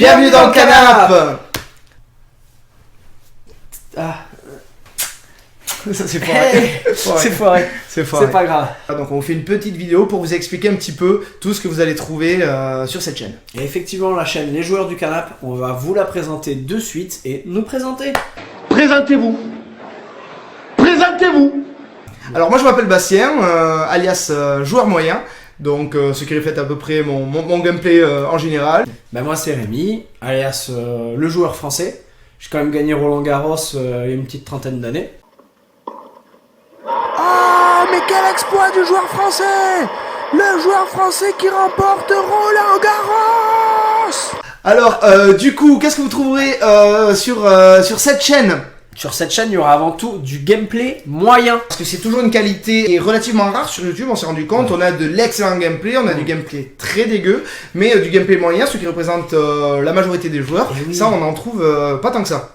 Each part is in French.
Bienvenue dans le canap'. Ah, Ça c'est foiré. c'est foiré. C'est foiré. C'est pas grave. Donc on vous fait une petite vidéo pour vous expliquer un petit peu tout ce que vous allez trouver sur cette chaîne. Et effectivement, la chaîne Les Joueurs du Canap', on va vous la présenter de suite et nous présenter. Présentez-vous. Présentez-vous. Alors moi je m'appelle Bastien, alias joueur moyen. Donc ce qui reflète à peu près mon gameplay en général. Ben moi c'est Rémi, alias le joueur français. J'ai quand même gagné Roland Garros il y a une petite trentaine d'années. Ah, mais quel exploit du joueur français! Le joueur français qui remporte Roland Garros! Alors du coup, qu'est-ce que vous trouverez sur cette chaîne? Sur cette chaîne, il y aura avant tout du gameplay moyen. Parce que c'est toujours une qualité relativement rare sur YouTube, on s'est rendu compte. On a de l'excellent gameplay, on a du gameplay très dégueu, mais du gameplay moyen, ce qui représente la majorité des joueurs. Et oui. Ça, on en trouve pas tant que ça.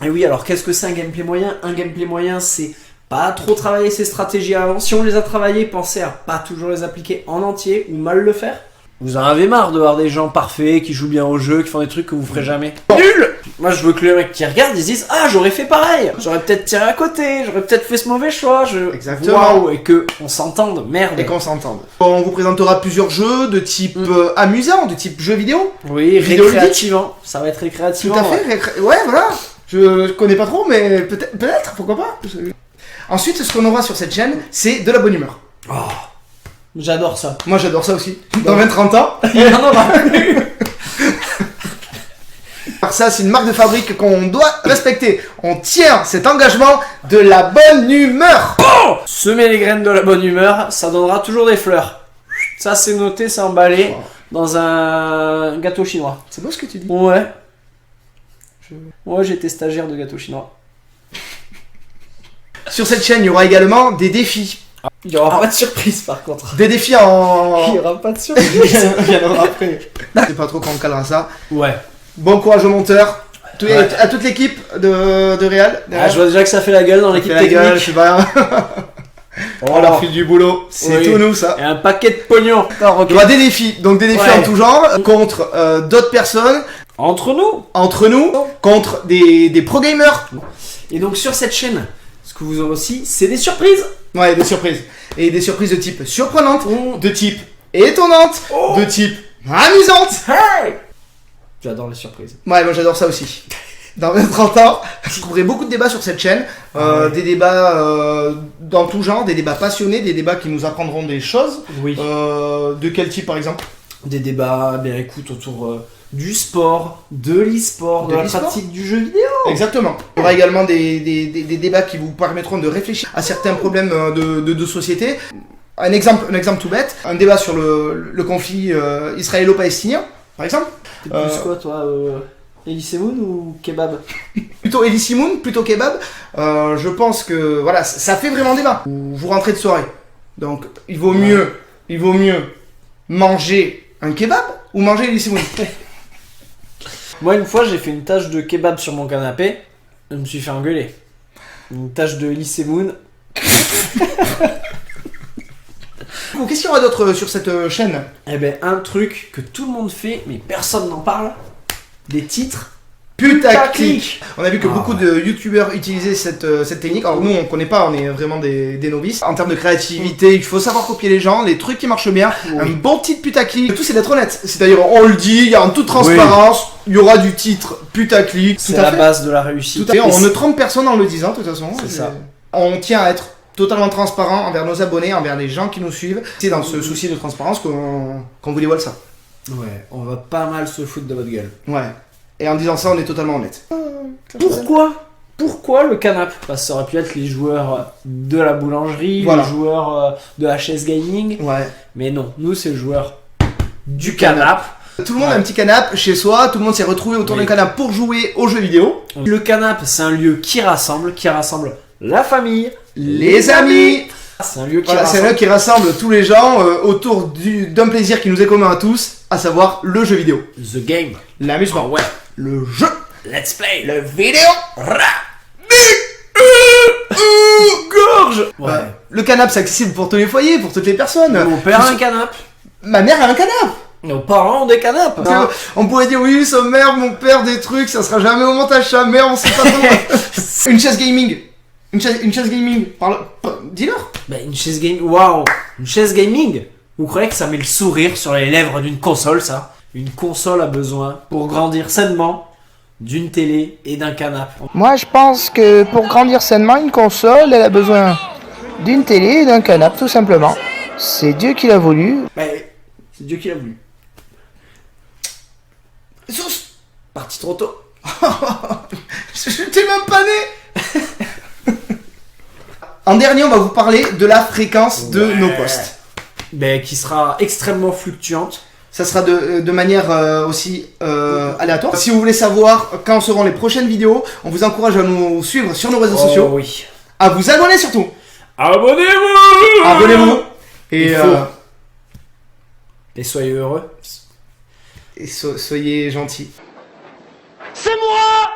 Et oui, alors qu'est-ce que c'est un gameplay moyen? Un gameplay moyen, c'est pas trop travailler ses stratégies avant. Si on les a travaillées, pensez à pas toujours les appliquer en entier ou mal le faire. Vous en avez marre de voir des gens parfaits qui jouent bien au jeu, qui font des trucs que vous ferez jamais. Nul! Moi je veux que les mecs qui regardent ils se disent ah j'aurais fait pareil, j'aurais peut-être tiré à côté, j'aurais peut-être fait ce mauvais choix. Exactement. Waouh, et que on s'entende, merde. Et qu'on s'entende. On vous présentera plusieurs jeux de type amusant, de type jeu vidéo. Oui, Vidéo récréativement. Ça va être Tout récréativement. à fait. Ouais, voilà. Je connais pas trop, mais peut-être, pourquoi pas. Ensuite, ce qu'on aura sur cette chaîne, c'est de la bonne humeur. Oh, j'adore ça. Moi, j'adore ça aussi. Dans 20-30 ans. Il y en aura plus. Alors ça, c'est une marque de fabrique qu'on doit respecter. On tient cet engagement de la bonne humeur. Semer les graines de la bonne humeur, ça donnera toujours des fleurs. Ça c'est noté, c'est emballé dans un gâteau chinois. C'est beau ce que tu dis. Ouais. Moi j'étais stagiaire de gâteau chinois. Sur cette chaîne, il y aura également des défis. Il n'y aura pas de surprise par contre. Des défis en... Il n'y aura pas de surprise. Il y en aura après. Je sais pas trop quand on calera ça. Ouais. Bon courage aux monteurs. Ouais. À toute l'équipe de Real. Ah, je vois déjà que ça fait la gueule dans l'équipe technique. Je sais pas. On leur file du boulot. C'est Oui. tout nous ça. Et un paquet de pognon. D'accord, ok. Il y aura des défis. Donc des défis Ouais. en tout genre. Contre d'autres personnes. Entre nous. Entre nous. Contre des pro gamers. Et donc sur cette chaîne, ce que vous aurez aussi, c'est des surprises. Ouais, des surprises. Et des surprises de type surprenante, de type étonnante, de type amusante. Hey! J'adore les surprises. Ouais, moi j'adore ça aussi. Dans 30 ans, je trouverai beaucoup de débats sur cette chaîne. Des débats dans tout genre, des débats passionnés, des débats qui nous apprendront des choses. Oui. De quel type par exemple? Des débats, bien écoute, autour du sport, de l'e-sport, de la l'e-sport. pratique du jeu vidéo. Exactement. Il y aura également des débats qui vous permettront de réfléchir à certains problèmes de société. Un exemple tout bête, un débat sur le conflit israélo-palestinien, par exemple. T'es plus quoi toi Elise Moon ou kebab? Plutôt Elie Simoun, plutôt kebab. Je pense que voilà, ça fait vraiment débat. Vous rentrez de soirée, donc il vaut mieux manger un kebab ou manger Elie Simoun. Moi une fois j'ai fait une tâche de kebab sur mon canapé, je me suis fait engueuler. Une tâche de Elise Moon. Bon, qu'est-ce qu'il y aura d'autre sur cette chaîne? Eh ben un truc que tout le monde fait mais personne n'en parle, des titres Putaclic. On a vu que beaucoup ouais. de youtubeurs utilisaient cette technique. Alors nous on connaît pas, on est vraiment des novices. En termes de créativité, il faut savoir copier les gens, les trucs qui marchent bien. Oui. Un bon titre putaclic. Le tout c'est d'être honnête. C'est-à-dire on le dit, il y a en toute transparence, il y aura du titre putaclic. C'est la base de la réussite. Tout à fait. Et On ne trompe personne en le disant de toute façon. C'est ça. On tient à être totalement transparent envers nos abonnés, envers les gens qui nous suivent. C'est dans ce souci de transparence qu'on vous dévoile ça. Ouais, on va pas mal se foutre de votre gueule. Ouais. Et en disant ça, on est totalement honnête. Pourquoi le canap'? Parce que ça aurait pu être les joueurs de la boulangerie, Voilà. les joueurs de HS Gaming. Ouais. Mais non, nous c'est le joueur du canap'. Tout le monde a un petit canapé chez soi, tout le monde s'est retrouvé autour d'un canapé pour jouer aux jeux vidéo. Le canap', c'est un lieu qui rassemble la famille, Les amis. C'est un lieu qui Voilà, c'est rassemble. là qui rassemble tous les gens autour d'un plaisir qui nous est commun à tous, à savoir le jeu vidéo. The game. L'amusement. Ouais. Le jeu. Let's play. Le vidéo. Gorge. Ouais. Le canapé, c'est accessible pour tous les foyers, pour toutes les personnes. Mon père a un canap'. Ma mère a un canapé. Nos parents ont des canapes. Parce que on pourrait dire oui, sa mère, mon père, des trucs, ça sera jamais au montage, ça, mais on sait pas trop. Une chaise gaming. Une chaise gaming. Dis-leur. Bah, une chaise gaming. Waouh! Une chaise gaming? Vous croyez que ça met le sourire sur les lèvres d'une console, ça? Une console a besoin, pour grandir sainement, d'une télé et d'un canapé. Moi, je pense que pour grandir sainement, une console, elle a besoin d'une télé et d'un canapé, tout simplement. C'est Dieu qui l'a voulu. Bah, c'est Dieu qui l'a voulu. Sus. Parti trop tôt. Je t'ai même pas né. En dernier, on va vous parler de la fréquence de nos posts. Bah, qui sera extrêmement fluctuante. Ça sera de manière aussi aléatoire. Si vous voulez savoir quand seront les prochaines vidéos, on vous encourage à nous suivre sur nos réseaux sociaux. Oui. À vous abonner surtout. Abonnez-vous! Abonnez-vous. Et, Il faut. Et soyez heureux. soyez gentils. C'est moi